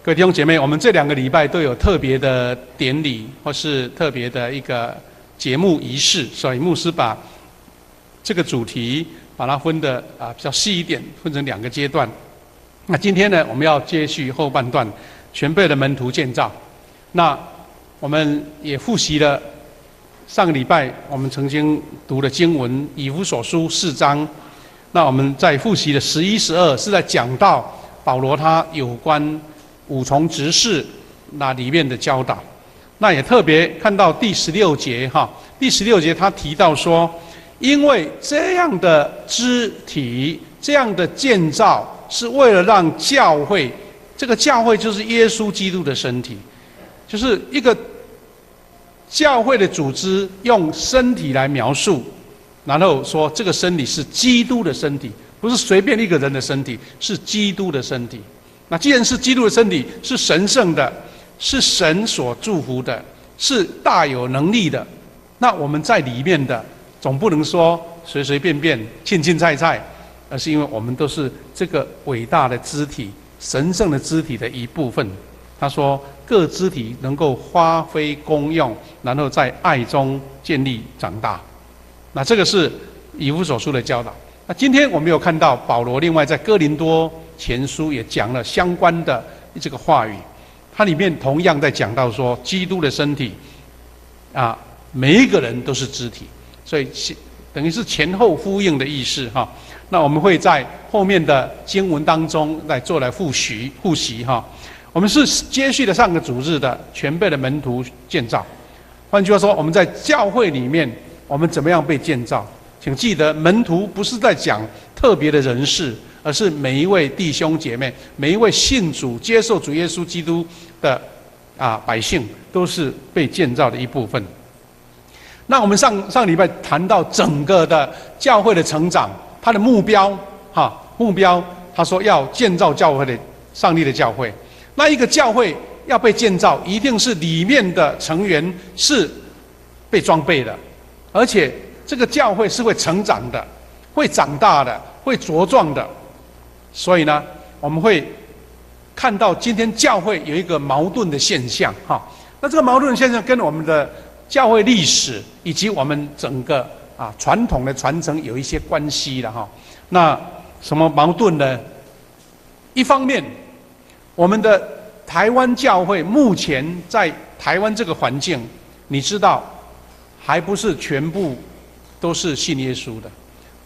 各位弟兄姐妹，我们这2个礼拜都有特别的典礼，或是特别的一个节目仪式，所以牧师把这个主题把它分的比较细一点，分成2个阶段。那今天呢，我们要接续后半段全备的门徒建造。那我们也复习了上个礼拜我们曾经读的经文以弗所书4章。那我们在复习的11、12是在讲到保罗他有关5重职事那里面的教导。那也特别看到第16节哈，第16节他提到说，因为这样的肢体，这样的建造是为了让教会，这个教会就是耶稣基督的身体，就是一个教会的组织，用身体来描述，然后说这个身体是基督的身体，不是随便一个人的身体，是基督的身体。那既然是基督的身体，是神圣的，是神所祝福的，是大有能力的，那我们在里面的总不能说随随便便、青青菜菜，而是因为我们都是这个伟大的肢体、神圣的肢体的一部分。他说，各肢体能够发挥功用，然后在爱中建立长大。那这个是以弗所书的教导。那今天我们有看到保罗另外在哥林多前书也讲了相关的这个话语，它里面同样在讲到说，基督的身体每一个人都是肢体，所以等于是前后呼应的意思哈。那我们会在后面的经文当中来复习哈。我们是接续了上个主日的全备的门徒建造。换句话说，我们在教会里面，我们怎么样被建造？请记得，门徒不是在讲特别的人士，而是每一位弟兄姐妹，每一位信主、接受主耶稣基督的百姓，都是被建造的一部分。那我们上礼拜谈到整个的教会的成长，它的目标他说要建造教会的上帝的教会。那一个教会要被建造，一定是里面的成员是被装备的，而且这个教会是会成长的，会长大的，会茁壮的。所以呢，我们会看到今天教会有一个矛盾的现象哈。那这个矛盾的现象跟我们的教会历史以及我们整个传统的传承有一些关系了哈。那什么矛盾呢？一方面，我们的台湾教会目前在台湾这个环境，你知道，还不是全部都是信耶稣的。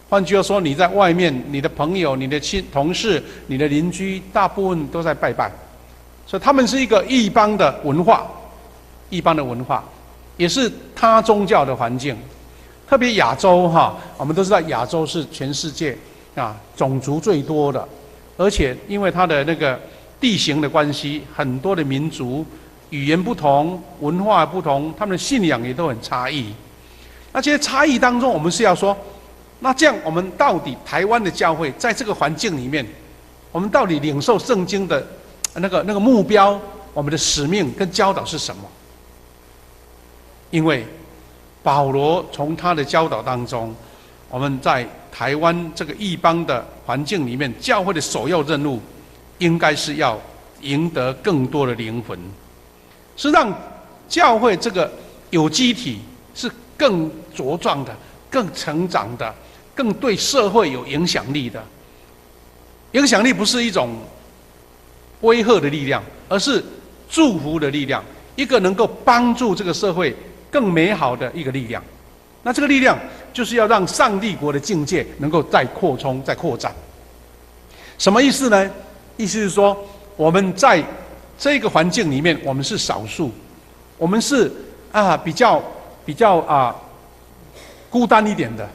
换句话说，你在外面，你的朋友、你的同事、你的邻居，大部分都在拜拜，所以他们是一个异邦的文化，也是他宗教的环境。特别亚洲我们都知道亚洲是全世界种族最多的，而且因为它的那个地形的关系，很多的民族语言不同，文化不同，他们的信仰也都很差异。那这些差异当中，我们是要说，那这样我们到底台湾的教会在这个环境里面，我们到底领受圣经的那个目标，我们的使命跟教导是什么？因为保罗从他的教导当中，我们在台湾这个异邦的环境里面，教会的首要任务应该是要赢得更多的灵魂，是让教会这个有机体是更茁壮的、更成长的、更对社会有影响力的。影响力不是一种威吓的力量，而是祝福的力量，一个能够帮助这个社会更美好的一个力量。那这个力量就是要让上帝国的境界能够再扩充、再扩展。什么意思呢？意思是说，我们在这个环境里面，我们是少数，我们是比较孤单一点的。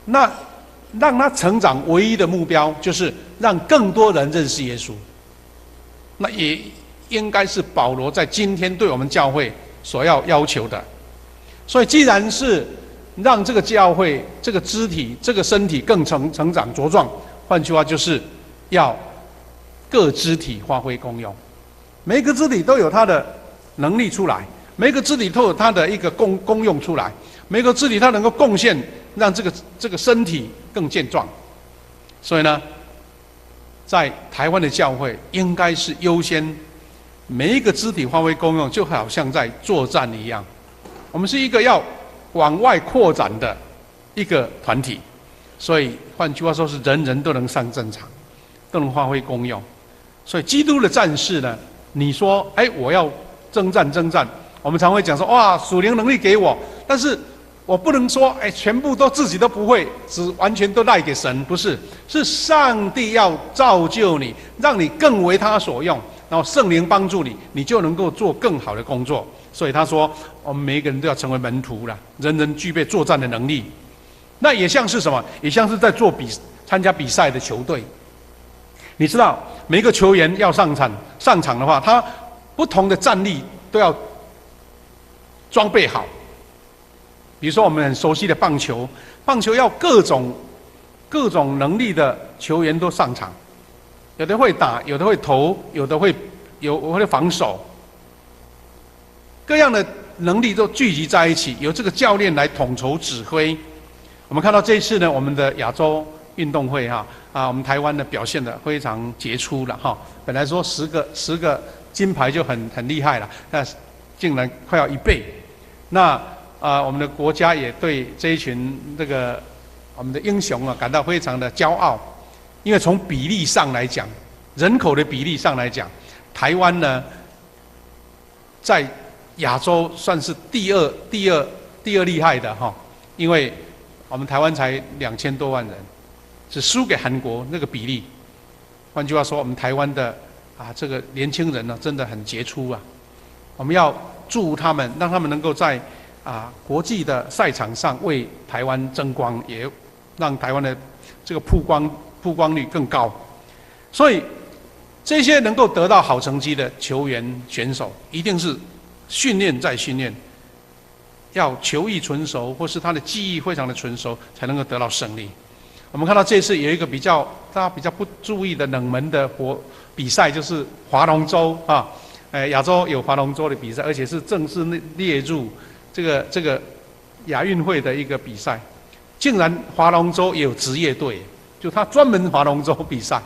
那让他成长唯一的目标，就是让更多人认识耶稣。那也应该是保罗在今天对我们教会所要求的。所以，既然是让这个教会、这个肢体、这个身体更成长茁壮，换句话就是要各肢体发挥功用。每一个肢体都有它的能力出来，每一个肢体都有它的一个功用出来，每一个肢体它能够贡献，让这个身体更健壮。所以呢，在台湾的教会应该是优先每一个肢体发挥功用，就好像在作战一样。我们是一个要往外扩展的一个团体，所以换句话说，是人人都能上战场，都能发挥功用。所以基督的战士呢，你说，我要征战，我们常会讲说，哇，属灵能力给我，但是我不能说，全部都自己都不会，只完全都赖给神，不是，是上帝要造就你，让你更为他所用，然后圣灵帮助你，你就能够做更好的工作。所以他说，我们每一个人都要成为门徒了，人人具备作战的能力。那也像是什么？也像是在参加比赛的球队。你知道，每一个球员要上场的话，他不同的战力都要装备好。比如说我们很熟悉的棒球要各种能力的球员都上场，有的会打，有的会投，有的会防守，各样的能力都聚集在一起，由这个教练来统筹指挥。我们看到这一次呢，我们的亚洲运动会我们台湾呢表现得非常杰出了哈。本来说10个金牌就很厉害了，那竟然快要1倍。那我们的国家也对这一群我们的英雄感到非常的骄傲，因为从比例上来讲，人口的比例上来讲，台湾呢在亚洲算是第二厉害的哈，因为我们台湾才2000多万人，只输给韩国那个比例。换句话说，我们台湾的这个年轻人呢，真的很杰出啊！我们要祝福他们，让他们能够在国际的赛场上为台湾争光，也让台湾的这个曝光率更高。所以这些能够得到好成绩的球员选手，一定是训练再训练，要球艺纯熟，或是他的技艺非常的纯熟，才能够得到胜利。我们看到这次有一个大家比较不注意的冷门的比赛，就是划龙舟亚洲有划龙舟的比赛，而且是正式列入这个亚运会的一个比赛，竟然划龙舟也有职业队，就他专门划龙舟比赛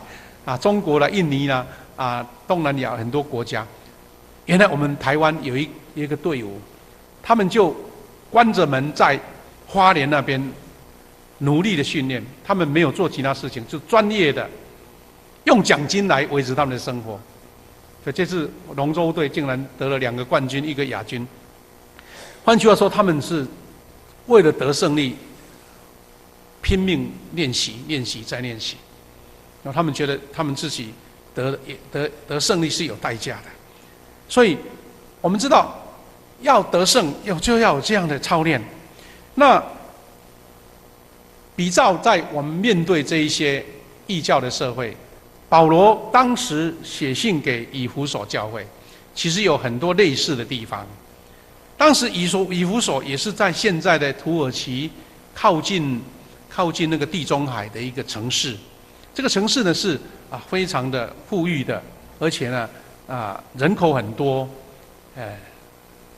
中国啦、印尼啦东南亚很多国家。原来我们台湾有一个队伍，他们就关着门在花莲那边努力的训练，他们没有做其他事情，就专业的用奖金来维持他们的生活。所以这次龙舟队竟然得了2个冠军，1个亚军。换句话说，他们是为了得胜利，拼命练习再练习。然后他们觉得他们自己得胜利是有代价的。所以我们知道，要得胜就要有这样的操练。那比照在我们面对这一些异教的社会，保罗当时写信给以弗所教会，其实有很多类似的地方。当时以弗所也是在现在的土耳其靠近那个地中海的一个城市。这个城市呢是非常的富裕的，而且呢人口很多，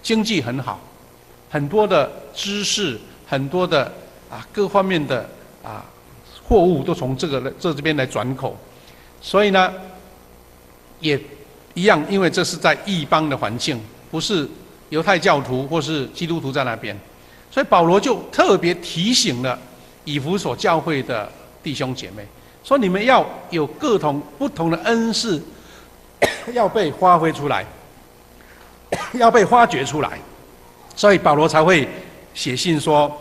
经济很好，很多的知识，很多的各方面的货物都从这边来转口。所以呢也一样，因为这是在异邦的环境，不是犹太教徒或是基督徒在那边，所以保罗就特别提醒了以弗所教会的弟兄姐妹，说你们要有不同的恩赐要被发挥出来，要被发掘出来。所以保罗才会写信说，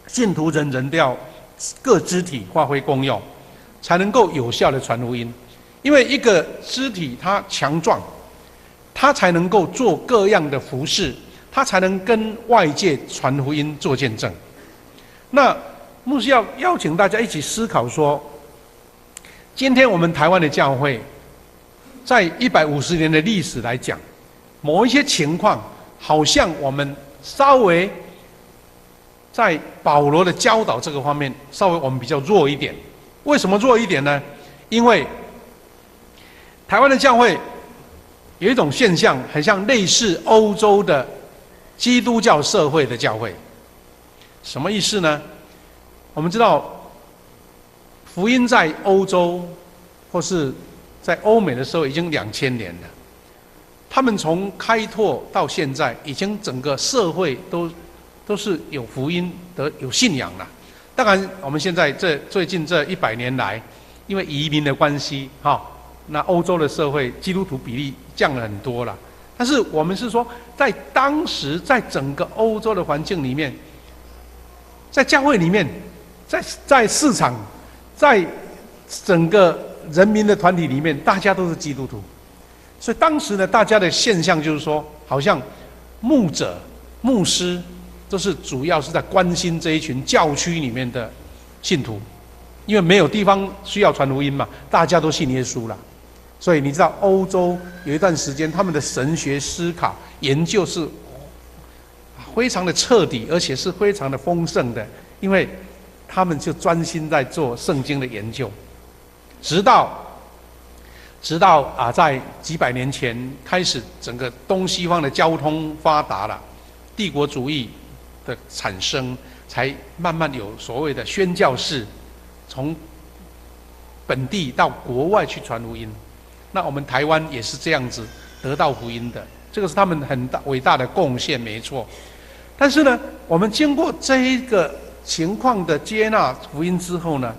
信徒人人都要各肢体发挥功用，才能够有效的传福音。因为一个肢体它强壮，它才能够做各样的服事，它才能跟外界传福音做见证。那牧师要邀请大家一起思考说，今天我们台湾的教会在150年的历史来讲，某一些情况好像我们稍微在保罗的教导这个方面稍微我们比较弱一点。为什么弱一点呢？因为台湾的教会有一种现象，很像类似欧洲的基督教社会的教会。什么意思呢？我们知道福音在欧洲或是在欧美的时候已经2000年了，他们从开拓到现在，已经整个社会都是有福音的、有信仰了。当然，我们现在最近这100年来，因为移民的关系，那欧洲的社会基督徒比例降了很多了。但是我们是说，在当时，在整个欧洲的环境里面，在教会里面，在市场，在整个人民的团体里面，大家都是基督徒。所以当时呢，大家的现象就是说，好像牧者、牧师都是主要是在关心这一群教区里面的信徒，因为没有地方需要传福音嘛，大家都信耶稣了。所以你知道，欧洲有一段时间，他们的神学思考研究是非常的彻底，而且是非常的丰盛的，因为他们就专心在做圣经的研究，直到在几百年前开始，整个东西方的交通发达了，帝国主义的产生，才慢慢有所谓的宣教士从本地到国外去传福音。那我们台湾也是这样子得到福音的，这个是他们很伟大的贡献，没错。但是呢，我们经过这一个情况的接纳福音之后呢，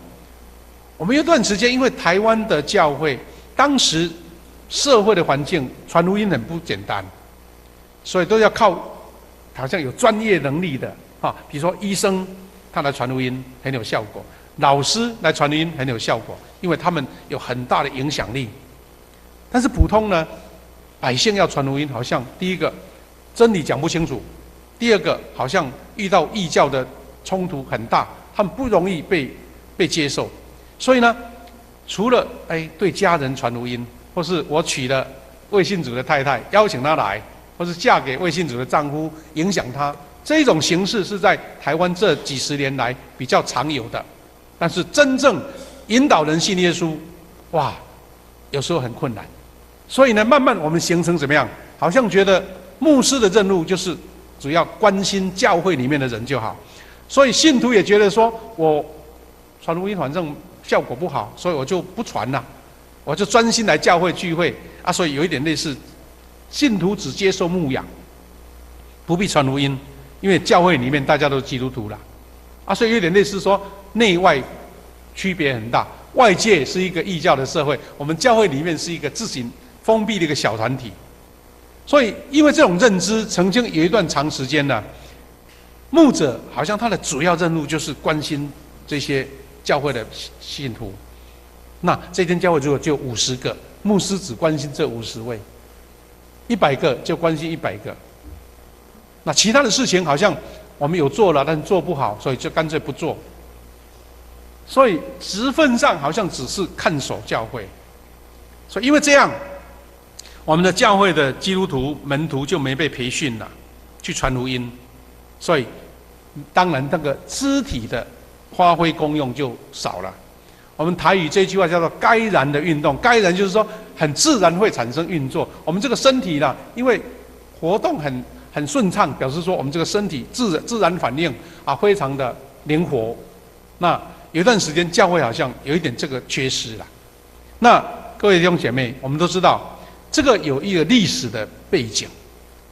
我们有段时间，因为台湾的教会当时社会的环境传福音很不简单，所以都要靠好像有专业能力的比如说医生他来传福音很有效果，老师来传福音很有效果，因为他们有很大的影响力。但是普通呢，百姓要传福音，好像第一个真理讲不清楚，第二个好像遇到异教的冲突很大，他们不容易被接受。所以呢，除了对家人传福音，或是我娶了未信主的太太，邀请她来，或是嫁给未信主的丈夫，影响她，这一种形式是在台湾这几十年来比较常有的。但是真正引导人信耶稣，哇，有时候很困难。所以呢，慢慢我们形成怎么样？好像觉得牧师的任务就是主要关心教会里面的人就好。所以信徒也觉得说，我传福音反正效果不好，所以我就不传了，我就专心来教会聚会啊。所以有一点类似，信徒只接受牧养，不必传福音，因为教会里面大家都是基督徒了啊。所以有点类似说，内外区别很大。外界是一个异教的社会，我们教会里面是一个自己封闭的一个小团体。所以因为这种认知，曾经有一段长时间呢，牧者好像他的主要任务就是关心这些教会的信徒。那这间教会如果就50个，牧师只关心这50位，100个就关心100个。那其他的事情好像我们有做了，但做不好，所以就干脆不做。所以职分上好像只是看守教会。所以因为这样，我们的教会的基督徒门徒就没被培训了，去传福音，所以当然那个肢体的发挥功用就少了。我们台语这句话叫做“该然”的运动，该然就是说很自然会产生运作。我们这个身体呢，因为活动很顺畅，表示说我们这个身体自然反应非常的灵活。那有一段时间教会好像有一点这个缺失了。那各位弟兄姐妹，我们都知道这个有一个历史的背景，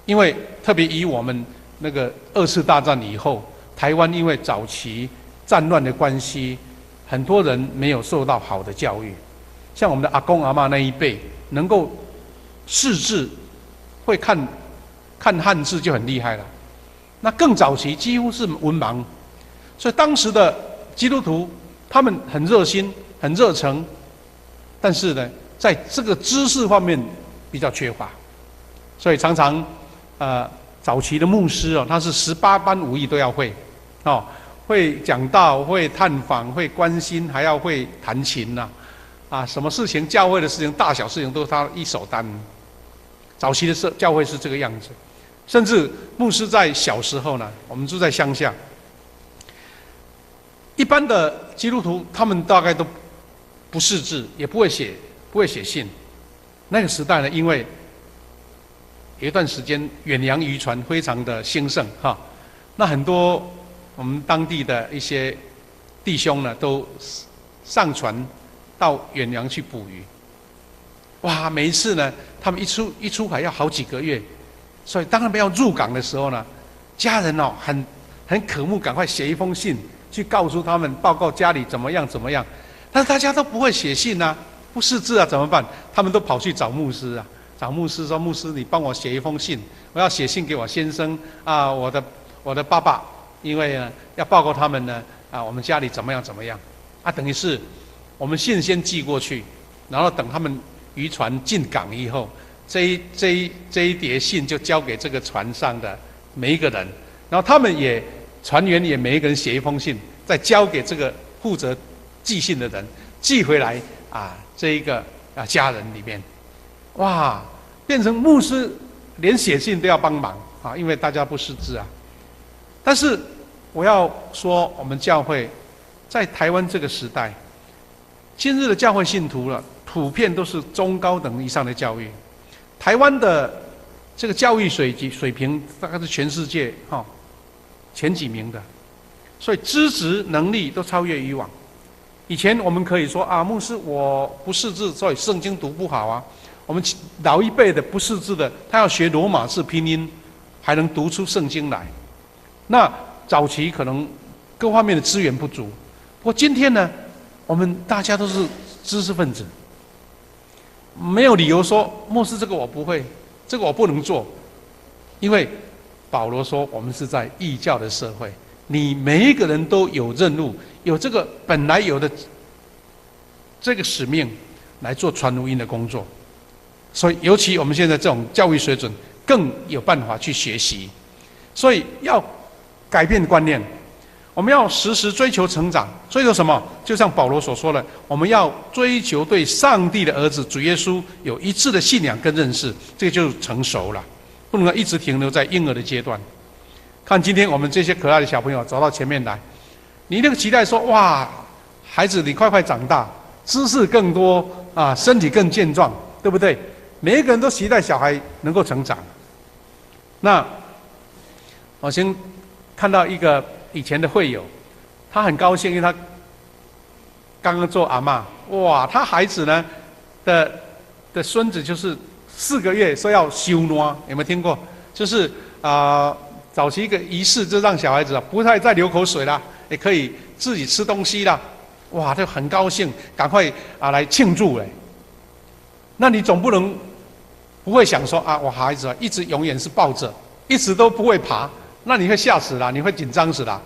因为特别以我们那个2次大战以后，台湾因为早期战乱的关系，很多人没有受到好的教育。像我们的阿公阿嬷那一辈，能够识字，会看汉字就很厉害了。那更早期几乎是文盲，所以当时的基督徒他们很热心、很热诚，但是呢，在这个知识方面比较缺乏，所以常常早期的牧师他是18般武艺都要会会讲道、会探访、会关心，还要会弹琴什么事情教会的事情、大小事情都是他一手担。早期的教会是这个样子，甚至牧师在小时候呢，我们住在乡下，一般的基督徒他们大概都不识字，也不会写信。那个时代呢，因为有一段时间远洋渔船非常的兴盛那很多我们当地的一些弟兄呢，都上船到远洋去捕鱼。哇，每一次呢，他们一出海要好几个月，所以当他们要入港的时候呢，家人哦很渴慕，赶快写一封信去告诉他们，报告家里怎么样怎么样。但是大家都不会写信啊，不识字啊，怎么办？他们都跑去找牧师啊，找牧师说：“牧师，你帮我写一封信，我要写信给我先生啊，我的爸爸，因为呢要报告他们呢啊，我们家里怎么样怎么样啊，等于是我们信先寄过去，然后等他们渔船进港以后，这一叠信就交给这个船上的每一个人，然后他们也船员也每一个人写一封信，再交给这个负责寄信的人，寄回来啊这一个啊家人里面，哇，变成牧师连写信都要帮忙啊，因为大家不识字啊。但是我要说，我们教会在台湾这个时代，今日的教会信徒了，普遍都是中高等以上的教育。台湾的这个教育水平大概是全世界前几名的，所以知识能力都超越以往。以前我们可以说啊，牧师我不识字，所以圣经读不好啊。我们老一辈的不识字的，他要学罗马式拼音，还能读出圣经来。那早期可能各方面的资源不足，不过今天呢，我们大家都是知识分子，没有理由说牧师这个我不会，这个我不能做，因为保罗说我们是在异教的社会，你每一个人都有任务，有这个本来有的这个使命来做传福音的工作，所以尤其我们现在这种教育水准更有办法去学习，所以要改变观念，我们要时时追求成长。追求什么？就像保罗所说的，我们要追求对上帝的儿子主耶稣有一致的信仰跟认识，这个就是成熟了，不能一直停留在婴儿的阶段。看今天我们这些可爱的小朋友走到前面来，你那个期待说，哇，孩子你快快长大，知识更多啊，身体更健壮，对不对？每一个人都期待小孩能够成长。那我先看到一个以前的会友，他很高兴，因为他刚刚做阿嬷，哇，他孩子呢的孙子就是4个月说要收卵，有没有听过？就是早期一个仪式，就让小孩子不太再流口水啦，也可以自己吃东西啦，哇，他很高兴，赶快来庆祝嘞。那你总不能不会想说啊，我孩子一直永远是抱着，一直都不会爬，那你会吓死了，你会紧张死了。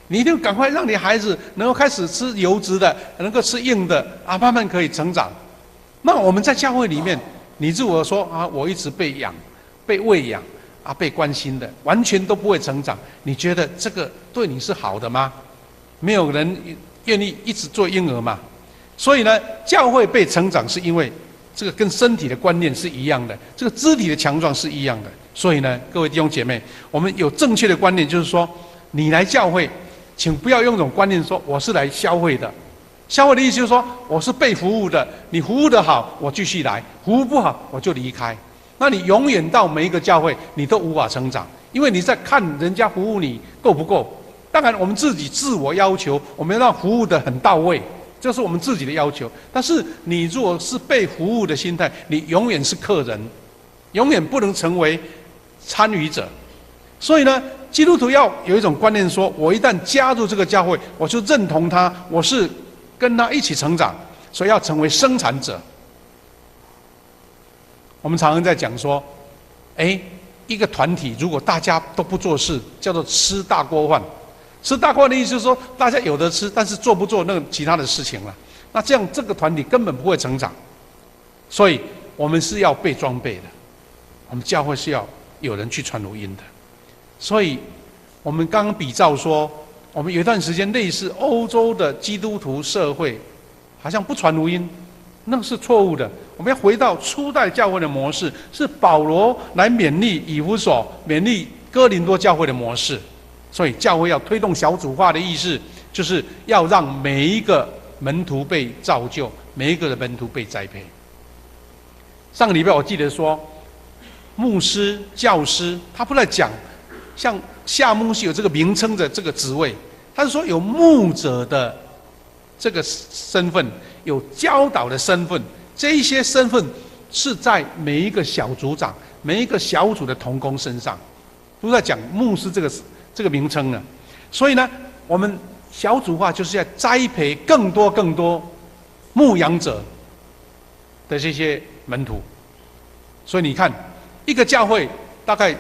你一定赶快让你孩子能够开始吃油脂的，能够吃硬的啊，慢慢可以成长。那我们在教会里面，你如果说啊，我一直被养、被喂养啊、被关心的，完全都不会成长，你觉得这个对你是好的吗？没有人愿意一直做婴儿嘛。所以呢，教会被成长是因为这个跟身体的观念是一样的，这个肢体的强壮是一样的。所以呢，各位弟兄姐妹，我们有正确的观念，就是说，你来教会，请不要用这种观念说我是来消费的。消费的意思就是说，我是被服务的，你服务得好，我继续来；服务不好，我就离开。那你永远到每一个教会，你都无法成长，因为你在看人家服务你够不够。当然，我们自己自我要求，我们要让服务的很到位，这是我们自己的要求。但是你如果是被服务的心态，你永远是客人，永远不能成为参与者。所以呢，基督徒要有一种观念说，我一旦加入这个教会，我就认同他，我是跟他一起成长，所以要成为生产者。我们常常在讲说，一个团体如果大家都不做事，叫做吃大锅饭。吃大锅饭的意思就是说，大家有得吃，但是做不做那个其他的事情了，那这样这个团体根本不会成长。所以我们是要被装备的，我们教会是要有人去传福音的。所以我们刚刚比照说，我们有一段时间类似欧洲的基督徒社会，好像不传福音，那是错误的。我们要回到初代教会的模式，是保罗来勉励以弗所、勉励哥林多教会的模式。所以教会要推动小组化的意思，就是要让每一个门徒被造就，每一个的门徒被栽培。上个礼拜我记得说，牧师、教师，他不在讲像夏牧师有这个名称的这个职位，他是说有牧者的这个身份，有教导的身份，这一些身份是在每一个小组长、每一个小组的同工身上，都在讲牧师这个名称呢。所以呢，我们小组化就是要栽培更多牧养者的这些门徒。所以你看，一个教会大概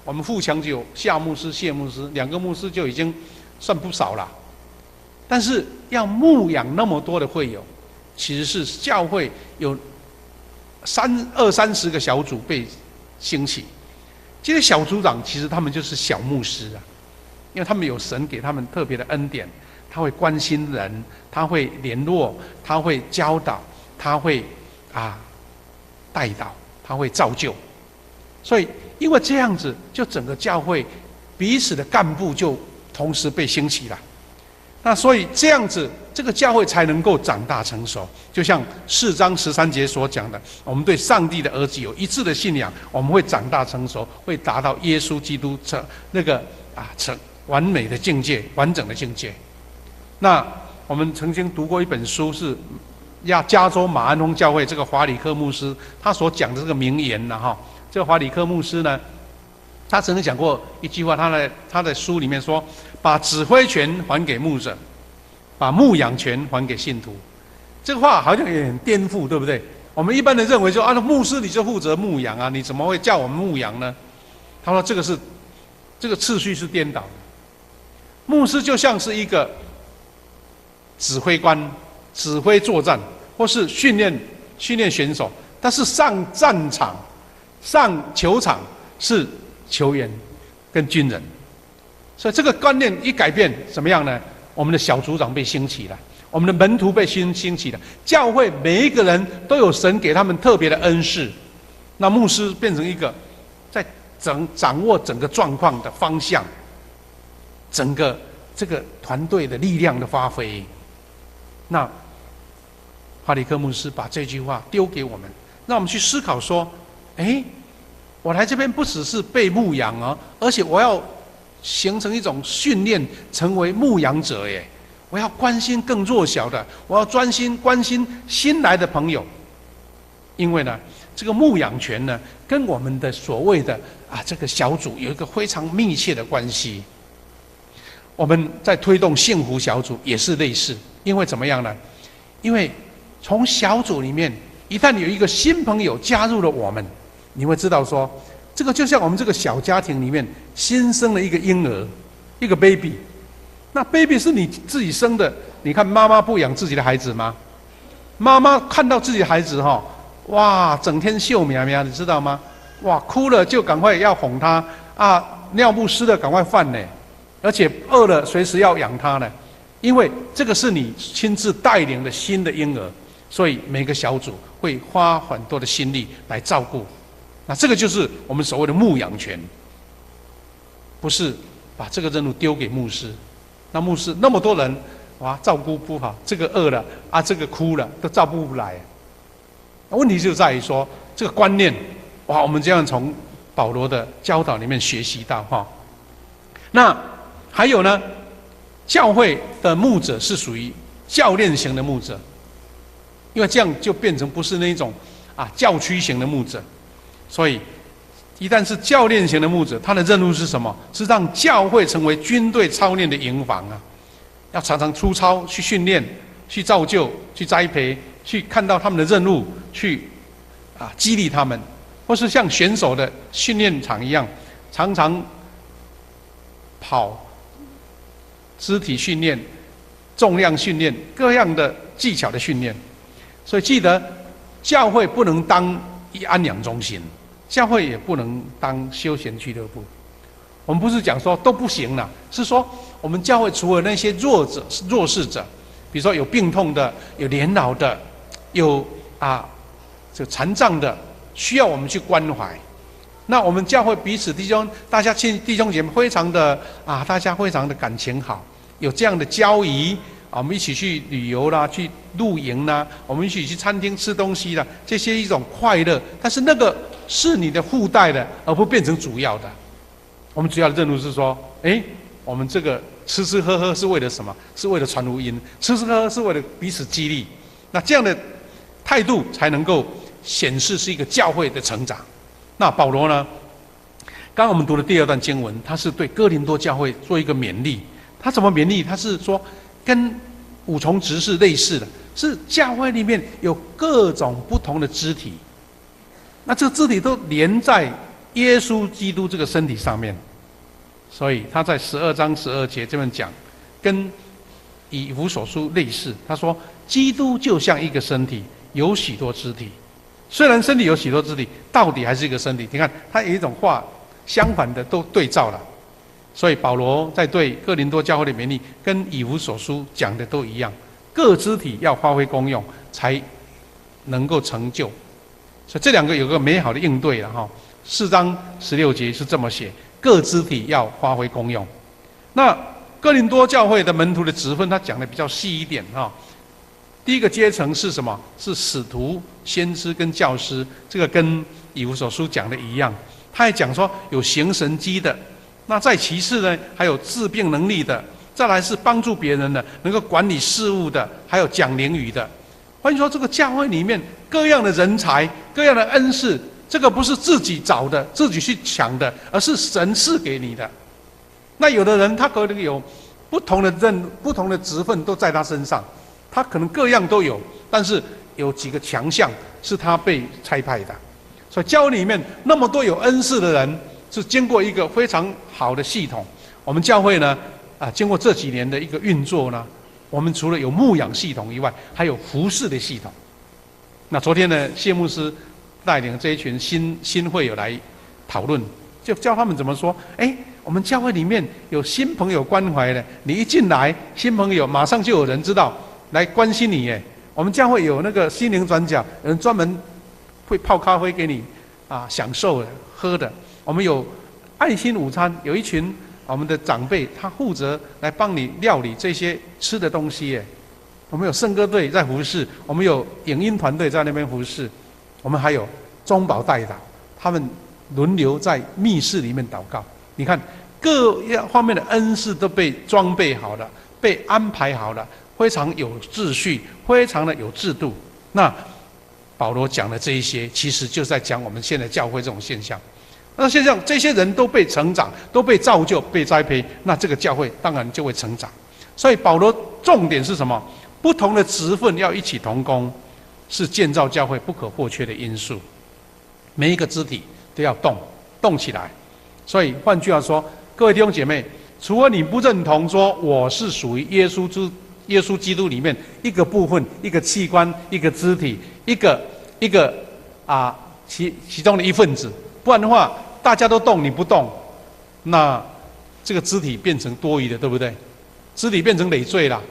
我们富强就有夏牧师、谢牧师2个牧师就已经算不少了。但是要牧养那么多的会友，其实是教会有20-30个小组被兴起。这些小组长其实他们就是小牧师啊，因为他们有神给他们特别的恩典，他会关心人，他会联络，他会教导，他会带导，他会造就。所以因为这样子，就整个教会彼此的干部就同时被兴起了。那所以这样子，这个教会才能够长大成熟。就像4章13节所讲的，我们对上帝的儿子有一致的信仰，我们会长大成熟，会达到耶稣基督成完美的境界、完整的境界。那我们曾经读过一本书，是加州马鞍峰教会这个华里克牧师他所讲的这个名言呢，这个华里克牧师呢，他曾经讲过一句话，他的书里面说，把指挥权还给牧者，把牧养权还给信徒。这个话好像也很颠覆，对不对？我们一般人认为说，牧师你就负责牧养啊，你怎么会叫我们牧养呢？他说这个次序是颠倒的。牧师就像是一个指挥官，指挥作战，或是训练选手，但是上战场、上球场是球员跟军人。所以这个观念一改变，怎么样呢？我们的小组长被兴起了，我们的门徒被兴起了，教会每一个人都有神给他们特别的恩赐。那牧师变成一个在掌握整个状况的方向，整个这个团队的力量的发挥。那哈里克牧师把这句话丢给我们，让我们去思考说：我来这边不只是被牧养而且我要形成一种训练，成为牧养者耶！我要关心更弱小的，我要专心关心新来的朋友。因为呢，这个牧养权呢，跟我们的所谓的这个小组有一个非常密切的关系。我们在推动幸福小组也是类似，因为怎么样呢？因为从小组里面，一旦有一个新朋友加入了我们，你会知道说，这个就像我们这个小家庭里面新生了一个婴儿，一个 baby。那 baby 是你自己生的，你看妈妈不养自己的孩子吗？妈妈看到自己的孩子哇，整天笑喵喵，你知道吗？哇，哭了就赶快要哄他尿不湿了赶快换呢，而且饿了随时要养他呢，因为这个是你亲自带领的新的婴儿，所以每个小组会花很多的心力来照顾。那这个就是我们所谓的牧养权，不是把这个任务丢给牧师。那牧师那么多人，照顾不好，这个饿了这个哭了，都照顾不来。问题就在于说这个观念，我们这样从保罗的教导里面学习到那还有呢，教会的牧者是属于教练型的牧者，因为这样就变成不是那种教区型的牧者。所以一旦是教练型的牧者，他的任务是什么？是让教会成为军队操练的营房要常常出操，去训练，去造就，去栽培，去看到他们的任务，去激励他们，或是像选手的训练场一样，常常跑、肢体训练、重量训练，各样的技巧的训练。所以记得，教会不能当安养中心，教会也不能当休闲俱乐部。我们不是讲说都不行了，是说我们教会除了那些弱势者，比如说有病痛的、有年老的、有这残障的，需要我们去关怀。那我们教会彼此大家弟兄姐妹非常的大家非常的感情好，有这样的交谊我们一起去旅游啦，去露营啦，我们一起去餐厅吃东西啦，这些一种快乐。但是那个是你的附带的，而不变成主要的。我们主要的任务是说，我们这个吃吃喝喝是为了什么？是为了传福音，吃吃喝喝是为了彼此激励。那这样的态度才能够显示是一个教会的成长。那保罗呢？刚刚我们读的第二段经文，他是对哥林多教会做一个勉励。他怎么勉励？他是说跟五重职事类似的，是教会里面有各种不同的肢体，那这个肢体都连在耶稣基督这个身体上面。所以他在12章12节这边讲，跟以弗所书类似。他说，基督就像一个身体，有许多肢体。虽然身体有许多肢体，到底还是一个身体。你看，他有一种话相反的都对照了。所以保罗在对哥林多教会的勉励，跟以弗所书讲的都一样，各肢体要发挥功用，才能够成就。所以这两个有个美好的应对了哈。4章16节是这么写，各肢体要发挥功用。那哥林多教会的门徒的职分，他讲的比较细一点哈。第一个阶层是什么？是使徒、先知跟教师，这个跟以弗所书讲的一样。他还讲说有行神迹的，那再其次呢，还有治病能力的，再来是帮助别人的，能够管理事务的，还有讲灵语的。换句话说，这个教会里面各样的人才、各样的恩赐，这个不是自己找的、自己去抢的，而是神赐给你的。那有的人他可能有不同的不同的职分都在他身上，他可能各样都有，但是有几个强项是他被差派的。所以教会里面那么多有恩赐的人，是经过一个非常好的系统。我们教会呢，经过这几年的一个运作呢，我们除了有牧养系统以外，还有服事的系统。那昨天呢，谢牧师带领这一群新会友来讨论，就教他们怎么说。我们教会里面有新朋友关怀的，你一进来，新朋友马上就有人知道来关心你耶。我们教会有那个心灵转角，有人专门会泡咖啡给你享受的喝的。我们有爱心午餐，有一群我们的长辈，他负责来帮你料理这些吃的东西耶。我们有圣歌队在服侍，我们有影音团队在那边服侍，我们还有中保代祷，他们轮流在密室里面祷告。你看各方面的恩赐都被装备好了，被安排好了，非常有秩序，非常的有制度。那保罗讲的这一些，其实就是在讲我们现在教会这种现象。那现象，这些人都被成长，都被造就，被栽培，那这个教会当然就会成长。所以保罗重点是什么？不同的职分要一起同工，是建造教会不可或缺的因素。每一个肢体都要动起来。所以换句话说，各位弟兄姐妹，除了你不认同说我是属于耶稣基督里面一个部分、一个器官、一个肢体、一个其中的一份子，不然的话，大家都动你不动，那这个肢体变成多余的，对不对？肢体变成累赘了。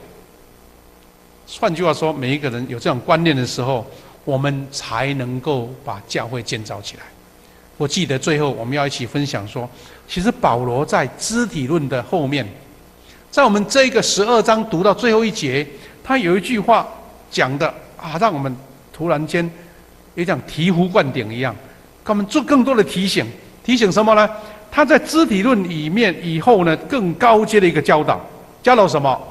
换句话说，每一个人有这种观念的时候，我们才能够把教会建造起来。我记得最后我们要一起分享说，其实保罗在肢体论的后面，在我们这个12章读到最后一节，他有一句话讲的让我们突然间有点醍醐灌顶一样，给我们做更多的提醒。提醒什么呢？他在肢体论里面以后呢，更高阶的一个教导什么？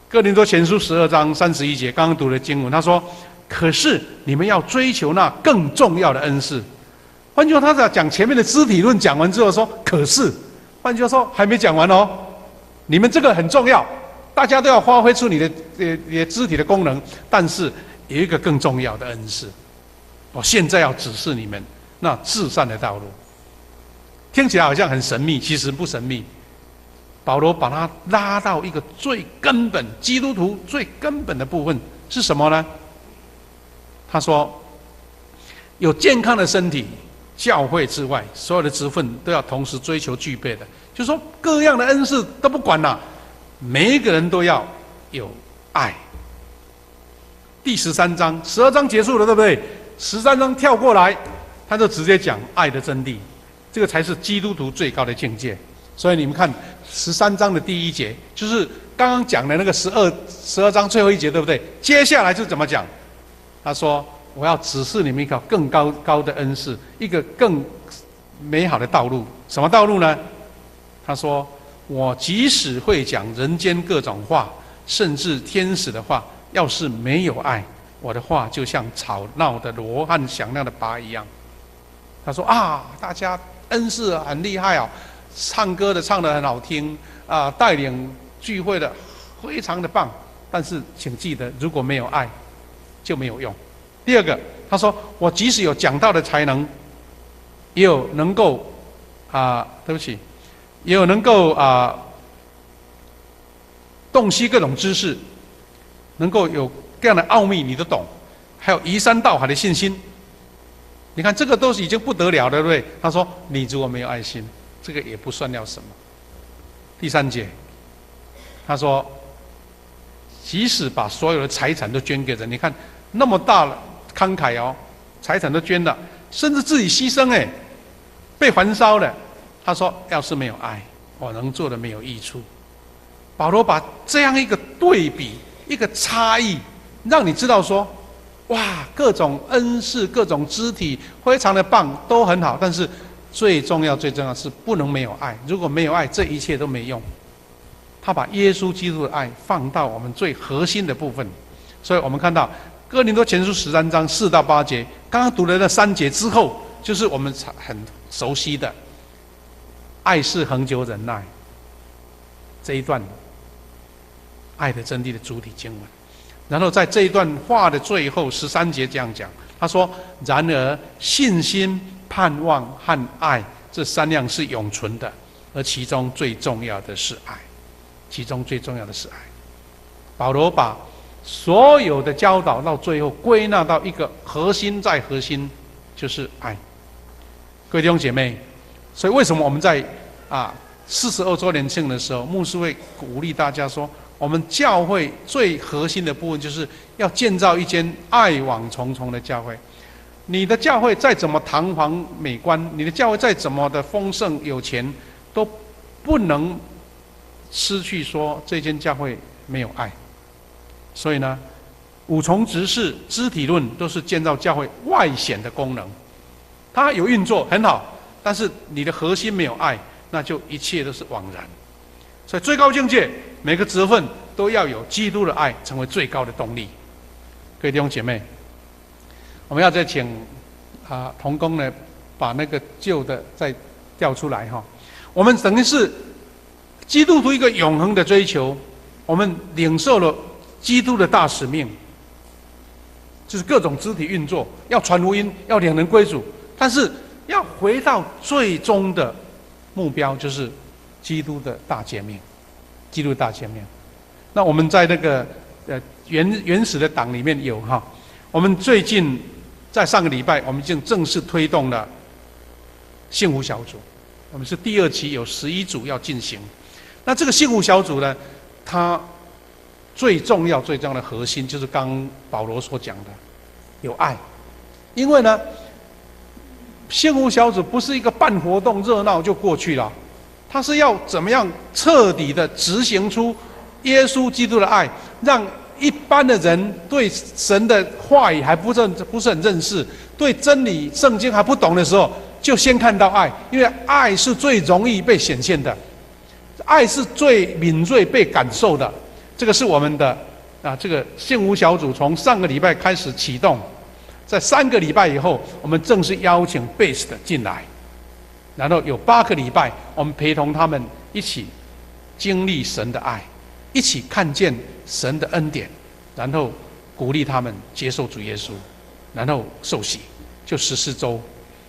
哥林多前书12章31节，刚刚读的经文，他说：“可是你们要追求那更重要的恩赐。”换句话说，他在讲前面的肢体论讲完之后说：“可是，换句话说还没讲完哦，你们这个很重要，大家都要发挥出你的肢体的功能，但是有一个更重要的恩赐，我现在要指示你们那至善的道路。”听起来好像很神秘，其实不神秘。保罗把它拉到一个最根本，基督徒最根本的部分是什么呢？他说：“有健康的身体，教会之外，所有的职分都要同时追求具备的。就是说，各样的恩赐都不管了，每一个人都要有爱。”第13章，12章结束了，对不对？13章跳过来，他就直接讲爱的真谛，这个才是基督徒最高的境界。所以你们看13章的第1节，就是刚刚讲的那个12章最后一节，对不对？接下来就怎么讲？他说：“我要指示你们一条更高的恩赐，一个更美好的道路。什么道路呢？”他说：“我即使会讲人间各种话，甚至天使的话，要是没有爱，我的话就像吵闹的锣和响亮的钹一样。他说啊，大家恩赐很厉害哦，唱歌的唱得很好听啊，带领聚会的非常的棒。但是请记得，如果没有爱，就没有用。第二个，他说我即使有讲道的才能，也有能够对不起，也有能够洞悉各种知识，能够有各样的奥秘你都懂，还有移山倒海的信心。你看这个都是已经不得了了，对不对？他说你如果没有爱心，这个也不算了什么。第三节，他说即使把所有的财产都捐给人，你看那么大了慷慨哦，财产都捐了，甚至自己牺牲被焚烧了。他说要是没有爱，我能做的没有益处。保罗把这样一个对比，一个差异，让你知道说，哇，各种恩赐、各种肢体非常的棒，都很好，但是最重要是不能没有爱。如果没有爱，这一切都没用。他把耶稣基督的爱放到我们最核心的部分，所以我们看到哥林多前书13章4到8节，刚刚读了那3节之后，就是我们很熟悉的爱是恒久忍耐这一段爱的真谛的主体经文。然后在这一段话的最后13节这样讲，他说然而信心、盼望和爱这3样是永存的，而其中最重要的是爱。其中最重要的是爱。保罗把所有的教导到最后归纳到一个核心，再核心就是爱。各位弟兄姐妹，所以为什么我们在42周年庆的时候，牧师会鼓励大家说，我们教会最核心的部分就是要建造一间爱网重重的教会。你的教会再怎么堂皇美观，你的教会再怎么的丰盛有钱，都不能失去说这间教会没有爱。所以呢，五重执事、肢体论都是建造教会外显的功能，它有运作很好，但是你的核心没有爱，那就一切都是枉然。所以最高境界，每个职分都要有基督的爱成为最高的动力。各位弟兄姐妹，我们要再请同工呢，把那个旧的再调出来哈。我们等于是基督徒一个永恒的追求，我们领受了基督的大使命，就是各种肢体运作，要传福音，要领人归主，但是要回到最终的目标，就是基督的大诫命。基督的大诫命。那我们在那个原始的党里面有哈，我们最近在上个礼拜，我们已经正式推动了幸福小组，我们是第2期，有11组要进行。那这个幸福小组呢，它最重要的核心就是刚保罗所讲的，有爱。因为呢，幸福小组不是一个办活动热闹就过去了，它是要怎么样彻底的执行出耶稣基督的爱，让一般的人对神的话语还不是很认识，对真理圣经还不懂的时候，就先看到爱，因为爱是最容易被显现的，爱是最敏锐被感受的。这个是我们的这个幸福小组从上个礼拜开始启动，在3个礼拜以后，我们正式邀请 Best 进来，然后有8个礼拜，我们陪同他们一起经历神的爱，一起看见神的恩典，然后鼓励他们接受主耶稣，然后受洗，就14周。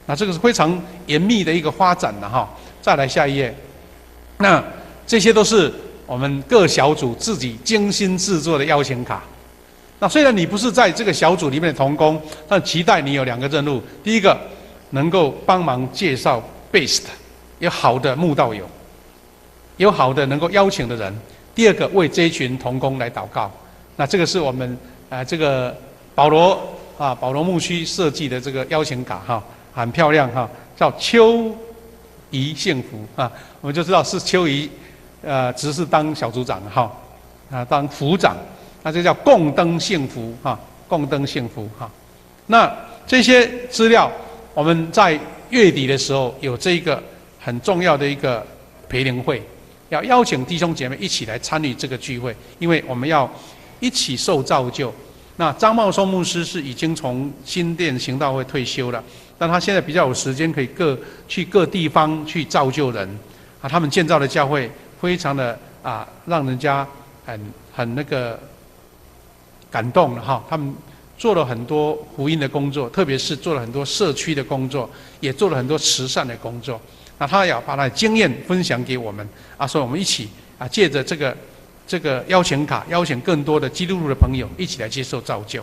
那这个是非常严密的一个发展了哈。再来下一页，那这些都是我们各小组自己精心制作的邀请卡。那虽然你不是在这个小组里面的同工，但期待你有2个任务：第一个，能够帮忙介绍 Best， 有好的慕道友，有好的能够邀请的人；第二个，为这一群同工来祷告。那这个是我们这个保罗牧区设计的这个邀请卡哈，很漂亮哈，叫邱怡幸福我们就知道是邱怡执事当小组长哈当副长，那这叫共登幸福共登幸福那这些资料我们在月底的时候有这个很重要的一个培灵会，要邀请弟兄姐妹一起来参与这个聚会，因为我们要一起受造就，那张茂松牧师是已经从新店行道会退休了，但他现在比较有时间，可以去各地方去造就人。啊，他们建造的教会非常的让人家很那个感动了哈。他们做了很多福音的工作，特别是做了很多社区的工作，也做了很多慈善的工作。那他要把他的经验分享给我们所以我们一起借着这个邀请卡，邀请更多的基督徒的朋友一起来接受造就。